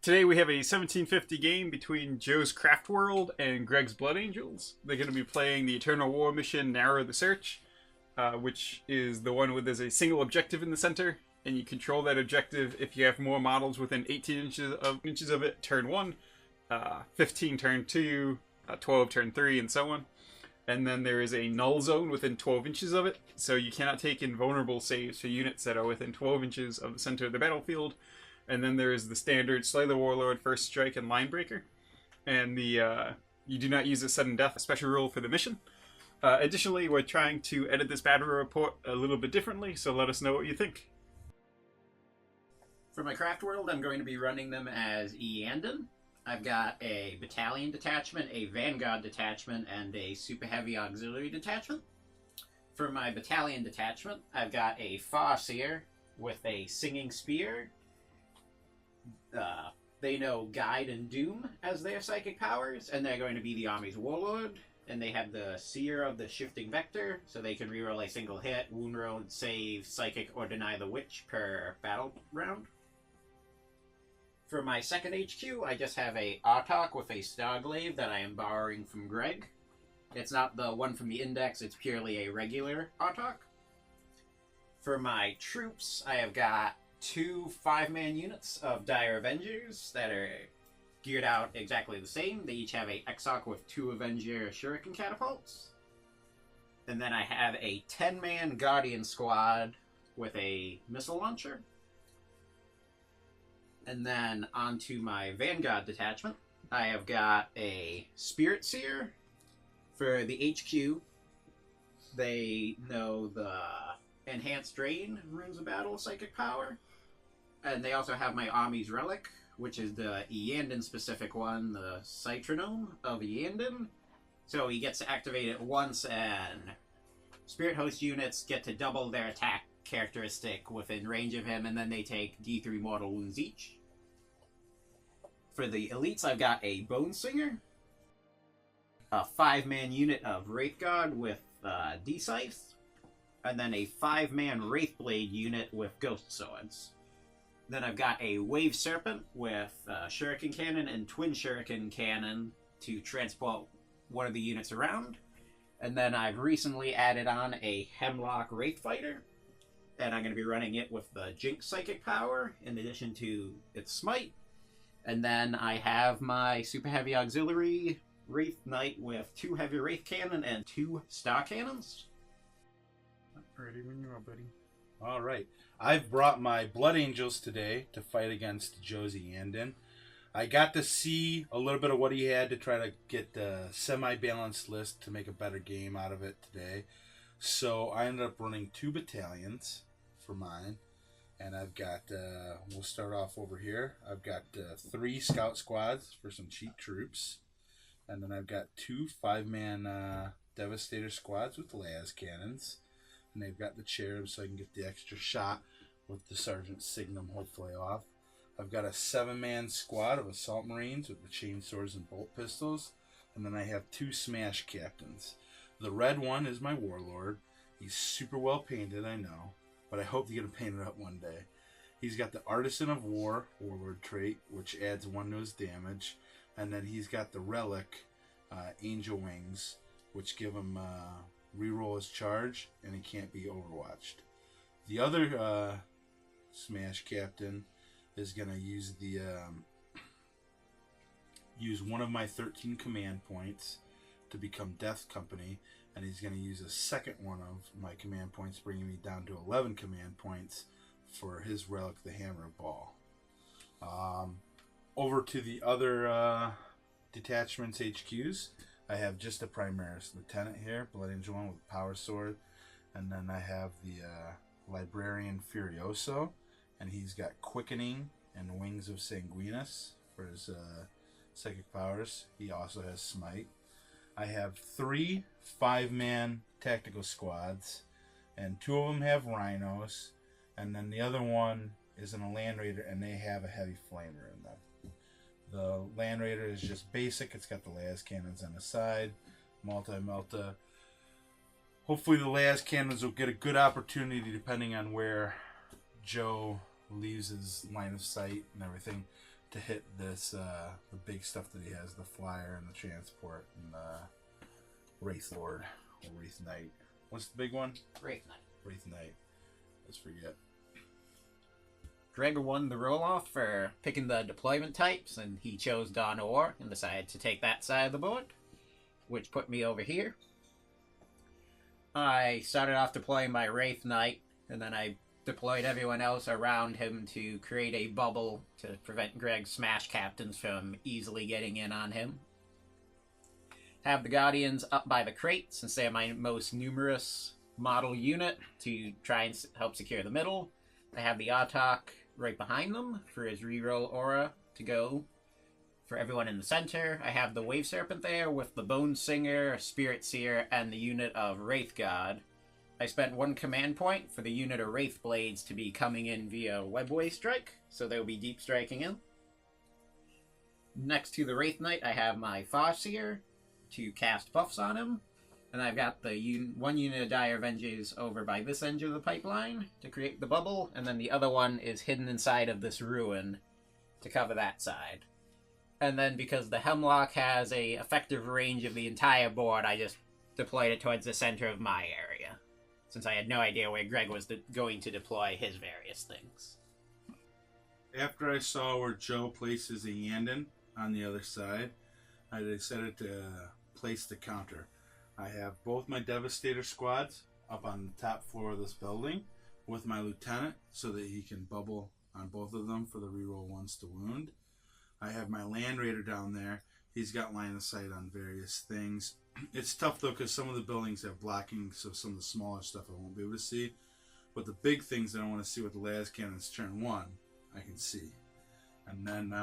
Today we have a 1750 game between Joe's Craft World and Greg's Blood Angels. They're going to be playing the Eternal War mission Narrow the Search, which is the one where there's a single objective in the center, and you control that objective if you have more models within 18 inches of it, turn 1, 15 turn 2, 12 turn 3, and so on. And then there is a null zone within 12 inches of it, so you cannot take invulnerable saves for units that are within 12 inches of the center of the battlefield. And then there is the standard Slay the Warlord, First Strike, and Line Breaker. And the you do not use a sudden death special rule for the mission. Additionally, we're trying to edit this battle report a little bit differently, so let us know what you think. For my craft world, I'm going to be running them as Iyanden. I've got a battalion detachment, a vanguard detachment, and a super heavy auxiliary detachment. For my battalion detachment, I've got a Farseer with a singing spear. They know Guide and Doom as their psychic powers, and they're going to be the army's warlord. And they have the Seer of the Shifting Vector, so they can reroll a single hit, wound roll, save, psychic, or deny the witch per battle round. For my second HQ, I just have a Autarch with a Starglaive that I am borrowing from Greg. It's not the one from the index, it's purely a regular Autarch. For my troops, I have got 2 5-man units of Dire Avengers that are geared out exactly the same. They each have a Exarch with 2 Avenger Shuriken catapults. And then I have a 10-man Guardian squad with a missile launcher. And then onto my Vanguard detachment, I have got a Spirit Seer. For the HQ, they know the Enhanced Drain, Runes of Battle, Psychic Power. And they also have my Army's Relic, which is the Iyanden specific one, the Citronome of Iyanden. So he gets to activate it once, and Spirit Host units get to double their attack characteristic within range of him, and then they take D3 mortal wounds each. For the elites, I've got a Bone Singer, a 5-man unit of Wraithguard with D-Scythe, and then a 5-man Wraithblade unit with Ghost Swords. Then I've got a Wave Serpent with Shuriken Cannon and Twin Shuriken Cannon to transport one of the units around. And then I've recently added on a Hemlock Wraithfighter, and I'm going to be running it with the Jinx Psychic Power in addition to its Smite. And then I have my Super Heavy Auxiliary Wraith Knight with 2 Heavy Wraith Cannon and 2 Star Cannons. Ready when you are, buddy. All right. I've brought my Blood Angels today to fight against Joe's Iyanden. I got to see a little bit of what he had to try to get the semi-balanced list to make a better game out of it today. So I ended up running 2 battalions for mine. And I've got, we'll start off over here. I've got 3 scout squads for some cheap troops. And then I've got 2 5-man Devastator squads with las cannons. And they've got the cherubs so I can get the extra shot with the Sergeant's Signum hopefully off. I've got a 7-man squad of Assault Marines with the chainswords and bolt pistols. And then I have 2 Smash Captains. The red one is my Warlord. He's super well painted, I know. But I hope to get him painted up one day. He's got the Artisan of War Warlord trait, which adds 1 to his damage. And then he's got the Relic Angel Wings, which give him reroll his charge, and he can't be overwatched. The other Smash Captain is going to use the use one of my 13 command points to become Death Company, and he's going to use a second one of my command points, bringing me down to 11 command points for his Relic, the Hammer of Ball. Over to the other detachments HQs, I have just a Primaris Lieutenant here, Blood Angel one with Power Sword, and then I have the Librarian Furioso, and he's got Quickening and Wings of Sanguinus for his psychic powers. He also has Smite. I have 3 5-man tactical squads, and 2 of them have rhinos, and then the other one is in a Land Raider, and they have a heavy flamer in them. The Land Raider is just basic. It's got the las cannons on the side, multi-melta. Hopefully the las cannons will get a good opportunity depending on where Joe leaves his line of sight and everything to hit this the big stuff that he has, the flyer and the transport and the Wraith Lord or Wraith Knight. What's the big one? Wraith Knight. Wraith Knight. Let's forget. Greg won the roll-off for picking the deployment types, and he chose Dawn of War and decided to take that side of the board, which put me over here. I started off deploying my Wraith Knight, and then I deployed everyone else around him to create a bubble to prevent Greg's Smash Captains from easily getting in on him. Have the Guardians up by the crate, since they are my most numerous model unit, to try and help secure the middle. I have the Autarch right behind them for his reroll aura to go for everyone in the center. I have the Wave Serpent there with the Bone Singer, Spirit Seer, and the unit of Wraith God. I spent 1 command point for the unit of Wraith Blades to be coming in via Webway Strike, so they'll be deep striking in. Next to the Wraith Knight, I have my Farseer to cast buffs on him. And I've got the one unit of Dire Avengers over by this end of the pipeline to create the bubble, and then the other one is hidden inside of this ruin to cover that side. And then because the Hemlock has a effective range of the entire board, I just deployed it towards the center of my area, since I had no idea where Greg was going to deploy his various things. After I saw where Joe places Iyanden on the other side, I decided to place the counter. I have both my Devastator squads up on the top floor of this building with my lieutenant so that he can bubble on both of them for the reroll ones to wound. I have my Land Raider down there. He's got line of sight on various things. It's tough though because some of the buildings have blocking, so some of the smaller stuff I won't be able to see. But the big things that I want to see with the las cannons turn 1, I can see. And then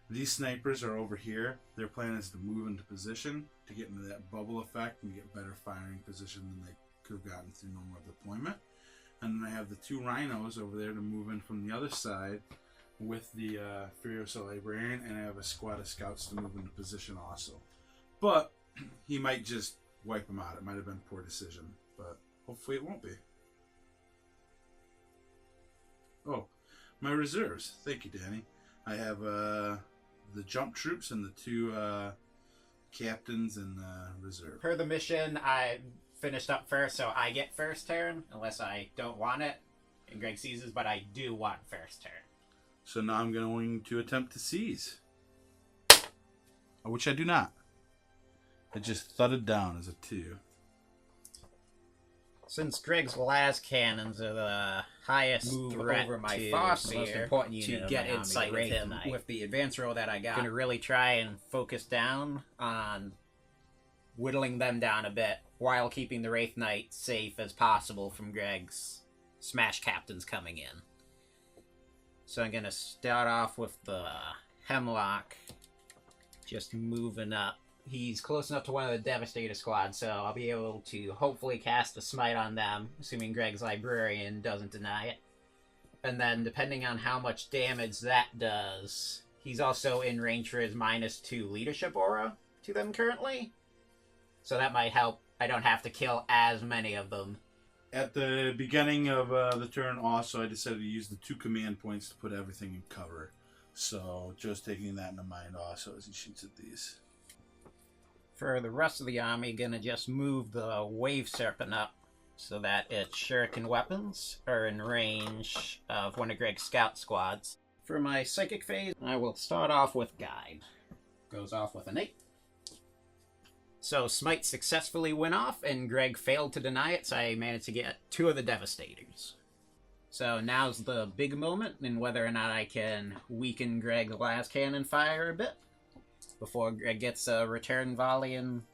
these snipers are over here. Their plan is to move into position to get into that bubble effect and get better firing position than they could have gotten through normal deployment. And then I have the 2 rhinos over there to move in from the other side with the Furiosa Librarian, and I have a squad of scouts to move into position also. But he might just wipe them out. It might have been a poor decision, but hopefully it won't be. Oh, my reserves. Thank you, Danny. I have the jump troops and the 2 captains in reserve. Per the mission, I finished up first, so I get first turn, unless I don't want it, and Greg seizes, but I do want first turn. So now I'm going to attempt to seize. Which I do not. It just thudded down as a 2. Since Greg's las cannons are the highest threat over my Farseer, to get insight with him with the advance roll that I got, I'm going to really try and focus down on whittling them down a bit while keeping the Wraith Knight safe as possible from Greg's Smash Captains coming in. So I'm going to start off with the Hemlock, just moving up. He's close enough to one of the Devastator squads, so I'll be able to hopefully cast a Smite on them, assuming Greg's Librarian doesn't deny it. And then, depending on how much damage that does, he's also in range for his -2 leadership aura to them currently. So that might help. I don't have to kill as many of them. At the beginning of the turn also, I decided to use the 2 command points to put everything in cover. So Joe's taking that into mind also as he shoots at these. For the rest of the army, gonna just move the Wave Serpent up so that its shuriken weapons are in range of one of Greg's scout squads. For my psychic phase, I will start off with Guide. Goes off with an 8. So Smite successfully went off, and Greg failed to deny it, so I managed to get 2 of the Devastators. So now's the big moment in whether or not I can weaken Greg's las cannon fire a bit before Greg gets a return volley and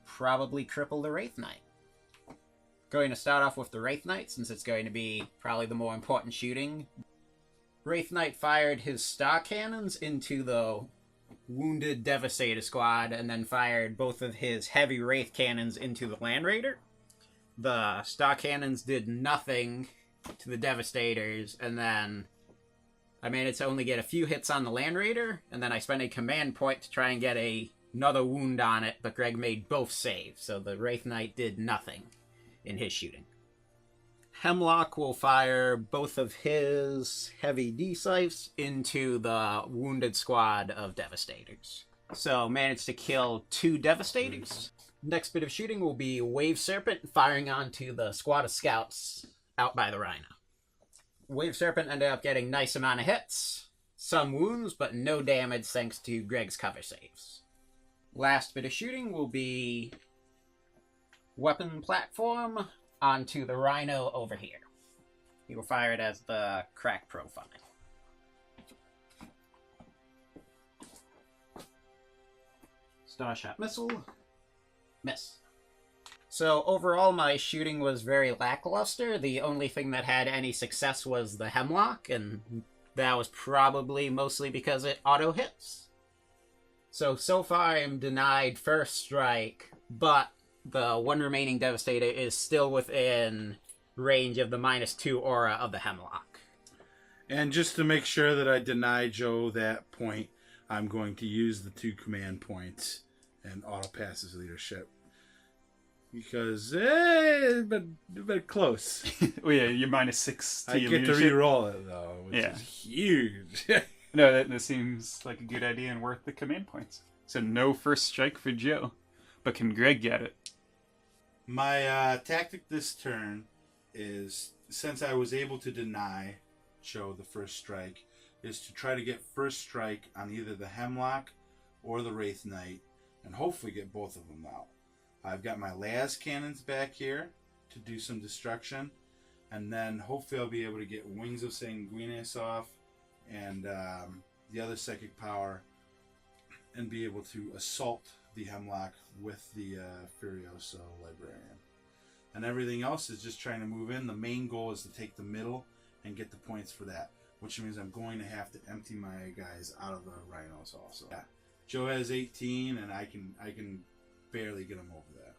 probably cripple the Wraith Knight. Going to start off with the Wraith Knight, since it's going to be probably the more important shooting. Wraith Knight fired his Star Cannons into the wounded Devastator squad, and then fired both of his heavy Wraith Cannons into the Land Raider. The Star Cannons did nothing to the Devastators, and then I managed to only get a few hits on the Land Raider, and then I spent a command point to try and get another wound on it, but Greg made both saves, so the Wraith Knight did nothing in his shooting. Hemlock will fire both of his heavy D-scythes into the wounded squad of Devastators. So managed to kill 2 Devastators. Next bit of shooting will be Wave Serpent firing onto the squad of scouts out by the Rhino. Wave Serpent ended up getting nice amount of hits, some wounds, but no damage thanks to Greg's cover saves. Last bit of shooting will be Weapon Platform onto the Rhino over here. He will fire it as the crack profile. Starshot Missile. Miss. So overall, my shooting was very lackluster. The only thing that had any success was the Hemlock, and that was probably mostly because it auto-hits. So far I'm denied first strike, but the one remaining Devastator is still within range of the -2 aura of the Hemlock. And just to make sure that I deny Joe that point, I'm going to use the 2 command points and auto-pass his leadership. Because, but close. Oh yeah, you're -6 to I your get to leadership. re-roll it, though, which Yeah. is huge. No, that seems like a good idea and worth the command points. So no first strike for Joe. But can Greg get it? My tactic this turn is, since I was able to deny Joe the first strike, is to try to get first strike on either the Hemlock or the Wraith Knight, and hopefully get both of them out. I've got my las cannons back here to do some destruction, and then hopefully I'll be able to get Wings of Sanguinius off and the other psychic power, and be able to assault the Hemlock with the Furioso Librarian. And everything else is just trying to move in. The main goal is to take the middle and get the points for that, which means I'm going to have to empty my guys out of the Rhinos also. Yeah. Joe has 18, and I can barely get him over that.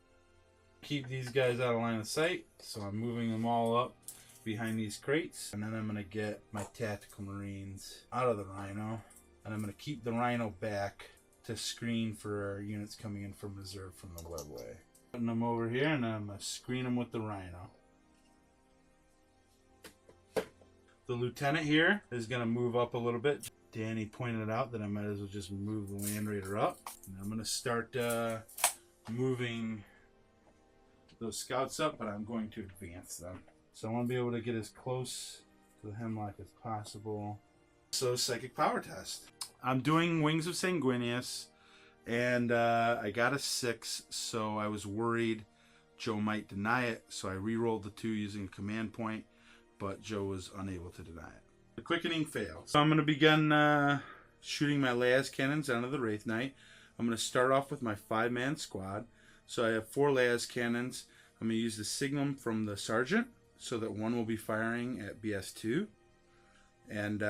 Keep these guys out of line of sight, so I'm moving them all up behind these crates, and then I'm going to get my Tactical Marines out of the Rhino, and I'm going to keep the Rhino back to screen for units coming in from reserve from the webway. Putting them over here, and I'm going to screen them with the Rhino. The Lieutenant here is going to move up a little bit. Danny pointed out that I might as well just move the Land Raider up. And I'm going to start moving those scouts up, but I'm going to advance them. So I want to be able to get as close to the Hemlock as possible. So Psychic Power Test. I'm doing Wings of Sanguinius, and I got a 6, so I was worried Joe might deny it, so I re-rolled the 2 using a command point, but Joe was unable to deny it. The quickening fails. So I'm going to begin shooting my las cannons onto the Wraith Knight. I'm going to start off with my 5-man squad. So I have 4 las cannons. I'm going to use the signum from the Sergeant, so that one will be firing at BS2. And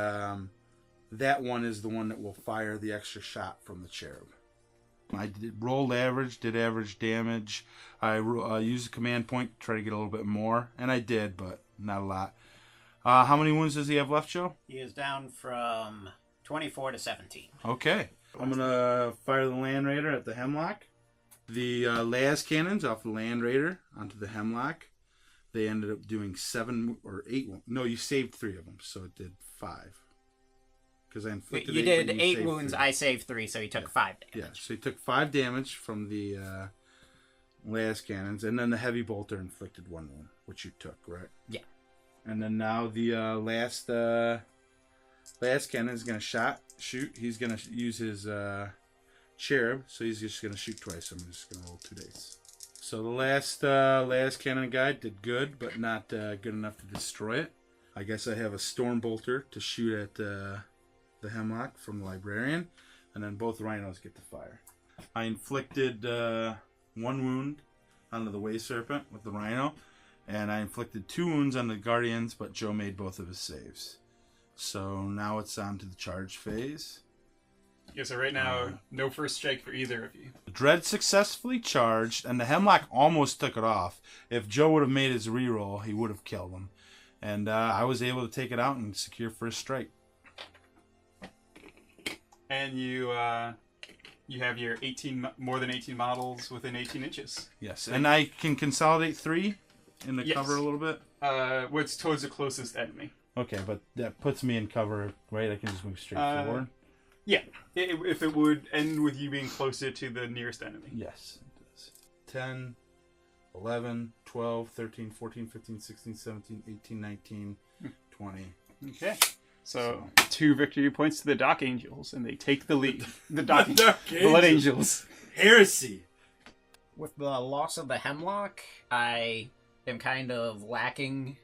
that one is the one that will fire the extra shot from the Cherub. I rolled average, did average damage. I used a command point to try to get a little bit more, and I did, but not a lot. How many wounds does he have left, Joe? He is down from 24 to 17. Okay. I'm going to fire the Land Raider at the Hemlock. The las cannons off the Land Raider onto the Hemlock. They ended up doing 7 or 8. No, you saved 3 of them, so it did 5. Because I inflicted You 8, did but you 8 saved wounds, 3. I saved 3, so he took 5 damage. Yeah, so he took 5 damage from the las cannons, and then the heavy bolter inflicted 1 wound, which you took, right? Yeah. And then now the last cannon is going to shoot. He's going to use his Cherub, so he's just going to shoot twice. So I'm just going to roll 2 dice. So the last cannon guy did good, but not good enough to destroy it. I guess I have a Storm Bolter to shoot at the Hemlock from the Librarian, and then both Rhinos get to fire. I inflicted 1 wound onto the Wave Serpent with the Rhino, and I inflicted 2 wounds on the Guardians, but Joe made both of his saves. So now it's on to the charge phase. Yeah, so right now, no first strike for either of you. Dread successfully charged, and the Hemlock almost took it off. If Joe would have made his reroll, he would have killed him. And I was able to take it out and secure first strike. And you have your more than 18 models within 18 inches. Yes, and I can consolidate 3 in the Yes. cover a little bit. What's towards the closest enemy. Okay, but that puts me in cover, right? I can just move straight forward. Yeah, if it would end with you being closer to the nearest enemy. Yes, it does. 10, 11, 12, 13, 14, 15, 16, 17, 18, 19, 20. Okay. So 2 victory points to the Dark Angels, and they take the lead. The Dark Blood Angels. Heresy. With the loss of the Hemlock, I am kind of lacking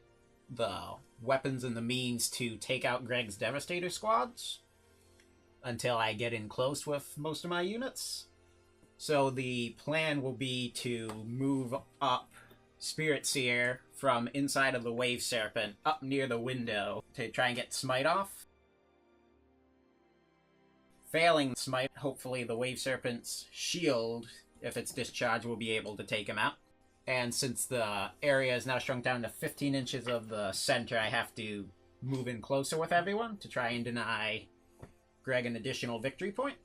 the weapons and the means to take out Greg's Devastator squads until I get in close with most of my units. So the plan will be to move up Spirit Seer from inside of the Wave Serpent up near the window to try and get Smite off. Failing Smite, hopefully the Wave Serpent's shield, if it's discharged, will be able to take him out. And since the area is now shrunk down to 15 inches of the center, I have to move in closer with everyone to try and deny Greg an additional victory point.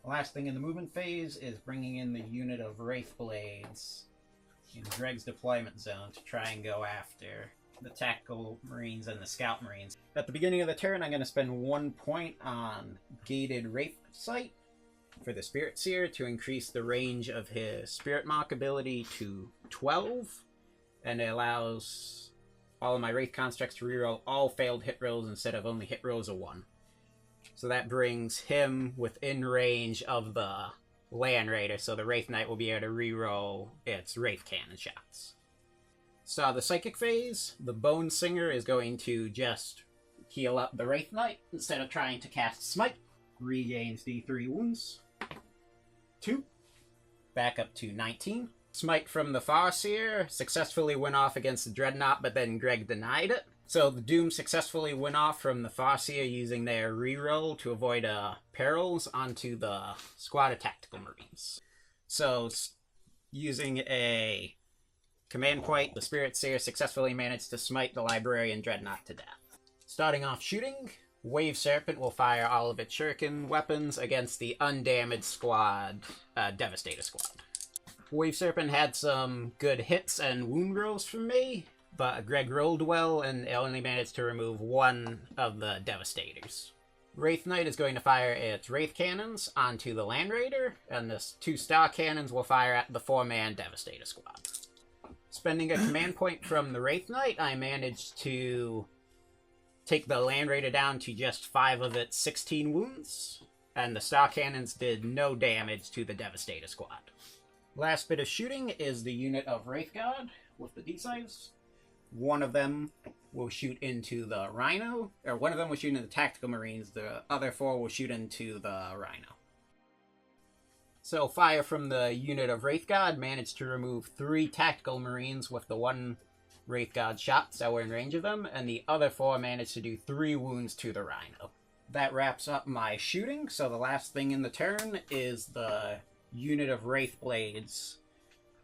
The last thing in the movement phase is bringing in the unit of Wraith Blades in Greg's deployment zone to try and go after the Tactical Marines and the Scout Marines. At the beginning of the turn, I'm going to spend 1 point on Gated Wraith Sight for the Spirit Seer to increase the range of his Spirit Mock ability to 12, and it allows all of my Wraith constructs to reroll all failed hit rolls instead of only hit rolls of 1. So that brings him within range of the Land Raider, so the Wraith Knight will be able to reroll its Wraith Cannon shots. So the Psychic phase, the Bone Singer is going to just heal up the Wraith Knight instead of trying to cast Smite. Regains D3 wounds. 2. Back up to 19. Smite from the Farseer successfully went off against the Dreadnought, but then Greg denied it. So the Doom successfully went off from the Farseer using their reroll to avoid perils onto the squad of Tactical Marines. So using a command point, the Spirit Seer successfully managed to smite the Librarian Dreadnought to death. Starting off shooting, Wave Serpent will fire all of its shuriken weapons against the undamaged squad, Devastator squad. Wave Serpent had some good hits and wound rolls from me, but Greg rolled well and only managed to remove 1 of the Devastators. Wraith Knight is going to fire its Wraith Cannons onto the Land Raider, and the 2 Star Cannons will fire at the 4-man Devastator squad. Spending a command point from the Wraith Knight, I managed to take the Land Raider down to just 5 of its 16 wounds, and the Star Cannons did no damage to the Devastator squad. Last bit of shooting is the unit of Wraith Guard with the D-Size. One of them will shoot into the Rhino, or one of them will shoot into the Tactical Marines, the other 4 will shoot into the Rhino. So fire from the unit of Wraith Guard managed to remove 3 Tactical Marines with the 1 Wraith Guard shots that were in range of them, and the other 4 managed to do 3 wounds to the Rhino. That wraps up my shooting, so the last thing in the turn is the unit of Wraith Blades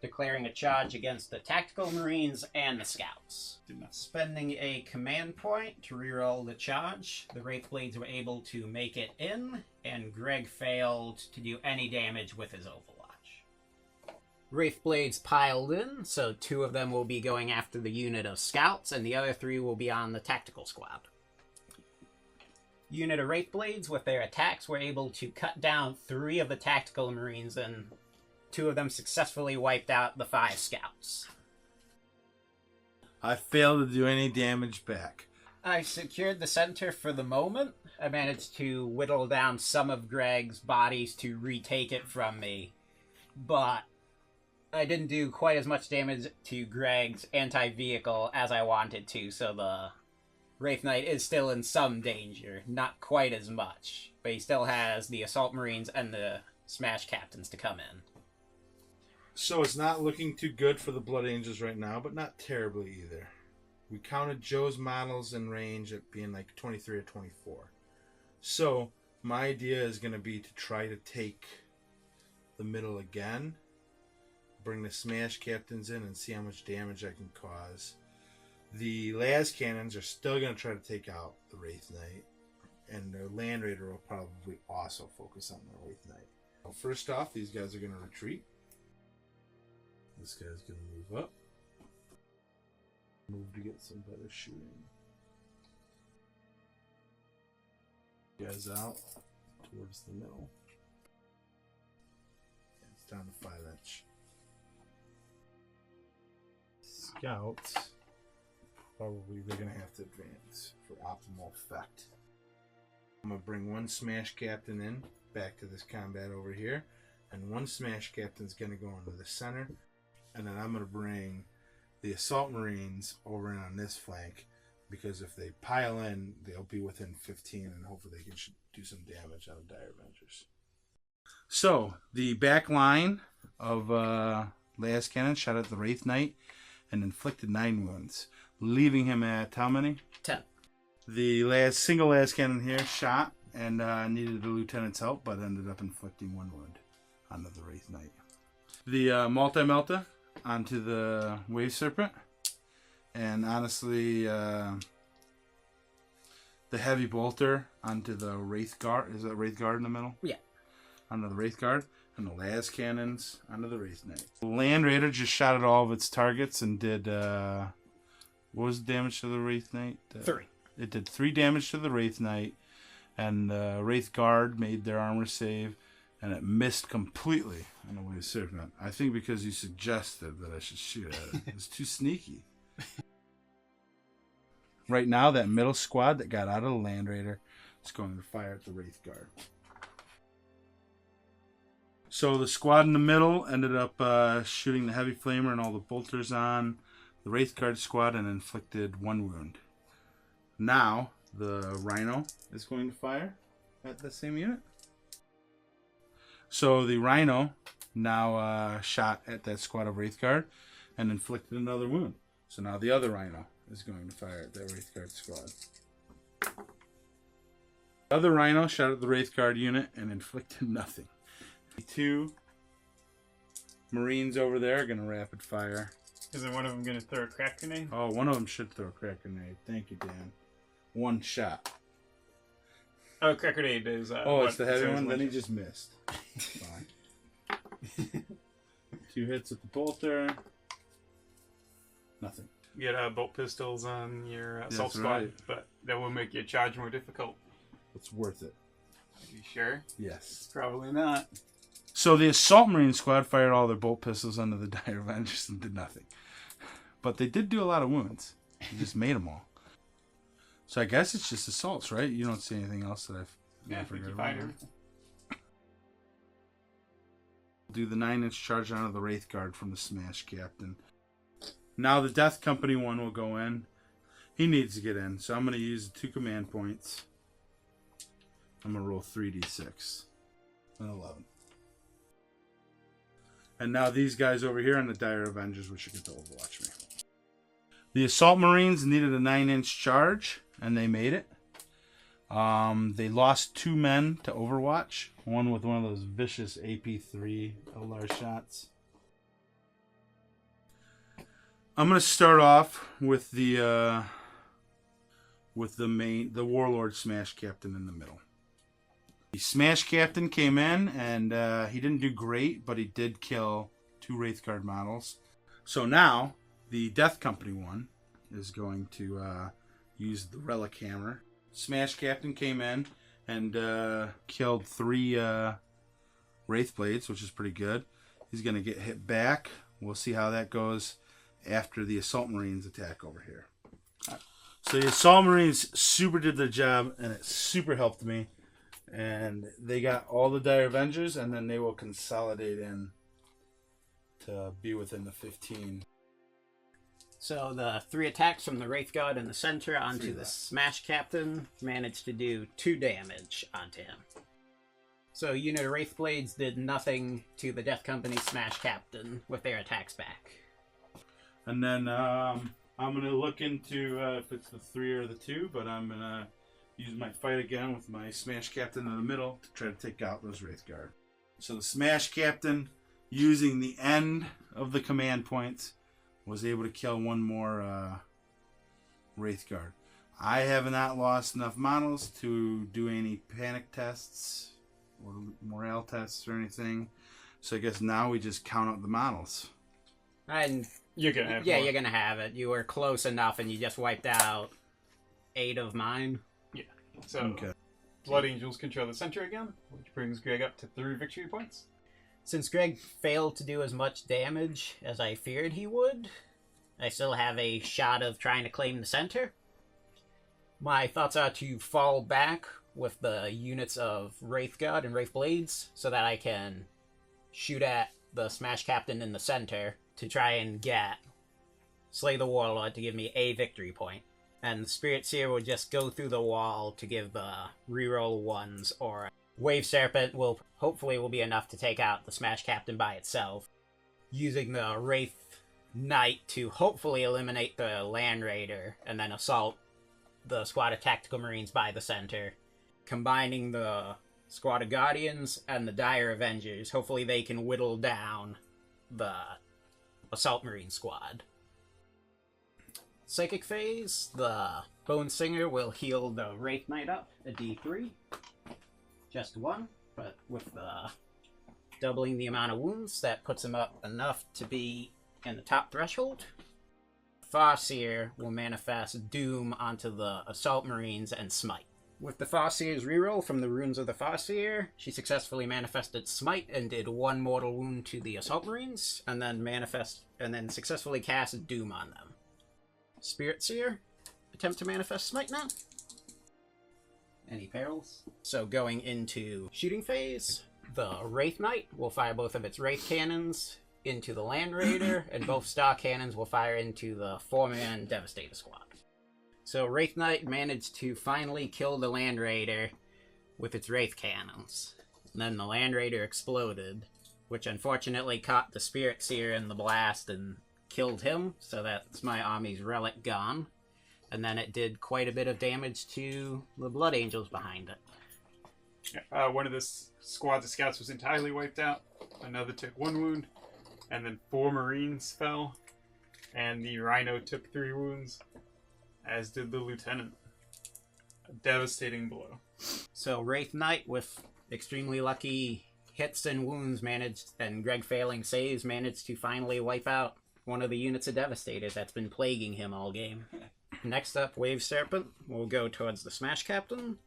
declaring a charge against the Tactical Marines and the Scouts. Spending a command point to reroll the charge, the Wraith Blades were able to make it in, and Greg failed to do any damage with his Overwatch. Wraith Blades piled in, so 2 of them will be going after the unit of Scouts, and the other 3 will be on the Tactical Squad. Unit of Wraith Blades, with their attacks, were able to cut down 3 of the Tactical Marines, and 2 of them successfully wiped out the 5 Scouts. I failed to do any damage back. I secured the center for the moment. I managed to whittle down some of Greg's bodies to retake it from me, but I didn't do quite as much damage to Greg's anti-vehicle as I wanted to, so the Wraith Knight is still in some danger. Not quite as much, but he still has the Assault Marines and the Smash Captains to come in. So it's not looking too good for the Blood Angels right now, but not terribly either. We counted Joe's models in range at being like 23 or 24. So my idea is going to be to try to take the middle again, bring the Smash Captains in, and see how much damage I can cause. The Las Cannons are still going to try to take out the Wraith Knight, and the Land Raider will probably also focus on the Wraith Knight. Well, first off, these guys are going to retreat. This guy's going to move up. Move to get some better shooting. Guys out towards the middle. It's down to 5-inch. Scouts, probably they're going to have to advance for optimal effect. I'm going to bring one Smash Captain in, back to this combat over here. And one Smash Captain's going to go into the center. And then I'm going to bring the Assault Marines over in on this flank. Because if they pile in, they'll be within 15. And hopefully they can do some damage on the Dire Avengers. So, the back line of Las Cannon shot at the Wraith Knight and inflicted 9 wounds. Leaving him at how many? 10. The single Las Cannon here shot and needed the Lieutenant's help, but ended up inflicting 1 wound onto the Wraith Knight. The Multi-Melta onto the Wave Serpent. And honestly, the Heavy Bolter onto the Wraith Guard. Is that Wraith Guard in the middle? Yeah. Onto the Wraith Guard. And the Las Cannons onto the Wraith Knight. The Land Raider just shot at all of its targets and did... what was the damage to the Wraith Knight? 3. It did 3 damage to the Wraith Knight. And the Wraith Guard made their armor save. And it missed completely on the Wave Serpent. I think because you suggested that I should shoot at it. It was too sneaky. Right now, that middle squad that got out of the Land Raider is going to fire at the Wraith Guard. So the squad in the middle ended up shooting the Heavy Flamer and all the bolters on the Wraith Guard squad and inflicted 1 wound. Now, the Rhino is going to fire at the same unit. So the Rhino now shot at that squad of Wraith Guard and inflicted another wound. So now the other Rhino is going to fire at that Wraith Guard squad. The other Rhino shot at the Wraith Guard unit and inflicted nothing. The 2 Marines over there are going to rapid fire. Isn't one of them going to throw a crack grenade? Oh, one of them should throw a crack grenade. Thank you, Dan. 1 shot. Oh, crack grenade is... it's the heavy one? Then he just missed. Fine. 2 hits with the bolter. Nothing. You get bolt pistols on your assault squad, right. but that will make your charge more difficult. It's worth it. Are you sure? Yes. Probably not. So the Assault Marine squad fired all their bolt pistols onto the Dire Avengers and did nothing. But they did do a lot of wounds. You just made them all. So I guess it's just assaults, right? You don't see anything else that I've... Yeah, I think you find everything. Do the 9-inch charge onto the Wraith Guard from the Smash Captain. Now the Death Company one will go in. He needs to get in, so I'm going to use 2 command points. I'm going to roll 3d6. And 11. And now these guys over here on the Dire Avengers, which you get to Overwatch me. The Assault Marines needed a 9-inch charge, and they made it. They lost 2 men to Overwatch. One with one of those vicious AP3 LR shots. I'm going to start off with the Warlord Smash Captain in the middle. The Smash Captain came in, and he didn't do great, but he did kill 2 Wraith Guard models. So now, the Death Company one is going to use the Relic Hammer. Smash Captain came in and killed 3 Wraith Blades, which is pretty good. He's going to get hit back. We'll see how that goes after the Assault Marines attack over here. So the Assault Marines super did their job, and it super helped me. And they got all the Dire Avengers, and then they will consolidate in to be within the 15. So the 3 attacks from the Wraith God in the center onto the Smash Captain managed to do 2 damage onto him. So unit of Wraith Blades did nothing to the Death Company Smash Captain with their attacks back. And then I'm going to look into if it's the 3 or the 2, but I'm going to use my fight again with my Smash Captain in the middle to try to take out those Wraith Guard. So the Smash Captain, using the end of the command points, was able to kill 1 more Wraith Guard. I have not lost enough models to do any panic tests or morale tests or anything. So I guess now we just count up the models. And You're gonna have Yeah, more. you're gonna have it. You were close enough, and you just wiped out 8 of mine. So, Okay. Blood Angels control the center again, which brings Greg up to 3 victory points. Since Greg failed to do as much damage as I feared he would, I still have a shot of trying to claim the center. My thoughts are to fall back with the units of Wraith God and Wraith Blades so that I can shoot at the Smash Captain in the center to try and get Slay the Warlord to give me a victory point. And the Spirit Seer will just go through the wall to give the reroll ones, or Wave Serpent will be enough to take out the Smash Captain by itself, using the Wraith Knight to hopefully eliminate the Land Raider and then assault the squad of Tactical Marines by the center, combining the squad of Guardians and the Dire Avengers. Hopefully they can whittle down the Assault Marine squad. Psychic phase, the Bone Singer will heal the Wraith Knight up a d3. Just 1, but with the doubling the amount of wounds, that puts him up enough to be in the top threshold. Farseer will manifest Doom onto the Assault Marines and Smite. With the Farseer's reroll from the runes of the Farseer, she successfully manifested Smite and did 1 mortal wound to the Assault Marines, and then successfully cast Doom on them. Spirit Seer, attempt to manifest Smite now. Any perils? So going into shooting phase, the Wraith Knight will fire both of its Wraith Cannons into the Land Raider, and both Star Cannons will fire into the 4-man Devastator squad. So Wraith Knight managed to finally kill the Land Raider with its Wraith Cannons. And then the Land Raider exploded, which unfortunately caught the Spirit Seer in the blast and killed him, so that's my army's relic gone. And then it did quite a bit of damage to the Blood Angels behind it. One of the squads of scouts was entirely wiped out. Another took 1 wound. And then 4 Marines fell. And the Rhino took 3 wounds. As did the Lieutenant. A devastating blow. So Wraith Knight, with extremely lucky hits and wounds, and Greg failing saves, managed to finally wipe out one of the units of Devastators that's been plaguing him all game. Next up, Wave Serpent will go towards the Smash Captain.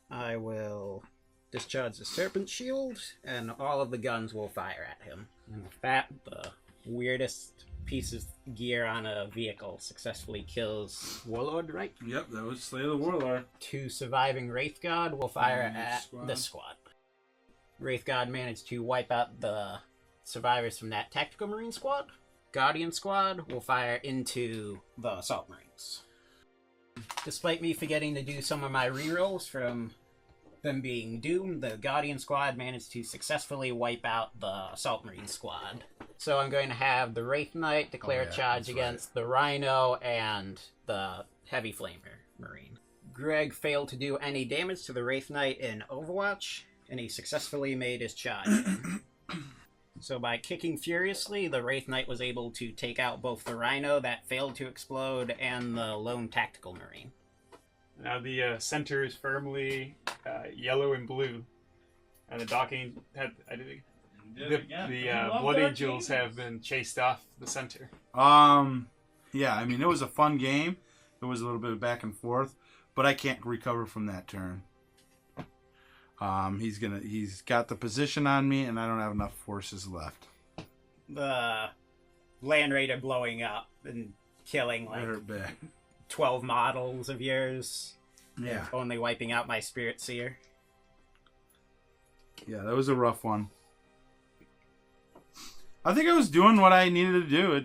I will discharge the Serpent Shield, and all of the guns will fire at him. And with that, the weirdest piece of gear on a vehicle successfully kills Warlord, right? Yep, that was Slay the Warlord. 2 surviving Wraith God will fire at this squad. Wraith God managed to wipe out the survivors from that Tactical Marine squad. Guardian squad will fire into the Assault Marines. Despite me forgetting to do some of my rerolls from them being doomed, the Guardian squad managed to successfully wipe out the Assault Marine squad. So I'm going to have the Wraith Knight declare charge against the Rhino and the Heavy Flamer Marine. Greg failed to do any damage to the Wraith Knight in Overwatch, and he successfully made his charge. So by kicking furiously, the Wraith Knight was able to take out both the Rhino that failed to explode and the lone Tactical Marine. Now the center is firmly yellow and blue. And the docking the Blood Angels have been chased off the center. Yeah, I mean, it was a fun game. It was a little bit of back and forth, but I can't recover from that turn. He's got the position on me, and I don't have enough forces left. The Land Raider blowing up and killing I hurt bad. 12 models of yours. Yeah. Only wiping out my Spirit Seer. Yeah, that was a rough one. I think I was doing what I needed to do. I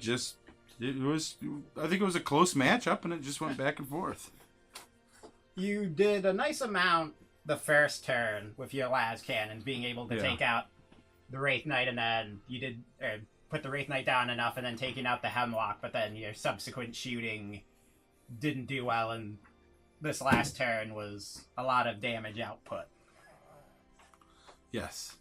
think it was a close matchup, and it just went back and forth. You did a nice amount the first turn with your las cannons, being able to take out the Wraith Knight, and then you did put the Wraith Knight down enough, and then taking out the Hemlock, but then your subsequent shooting didn't do well, and this last turn was a lot of damage output. Yes.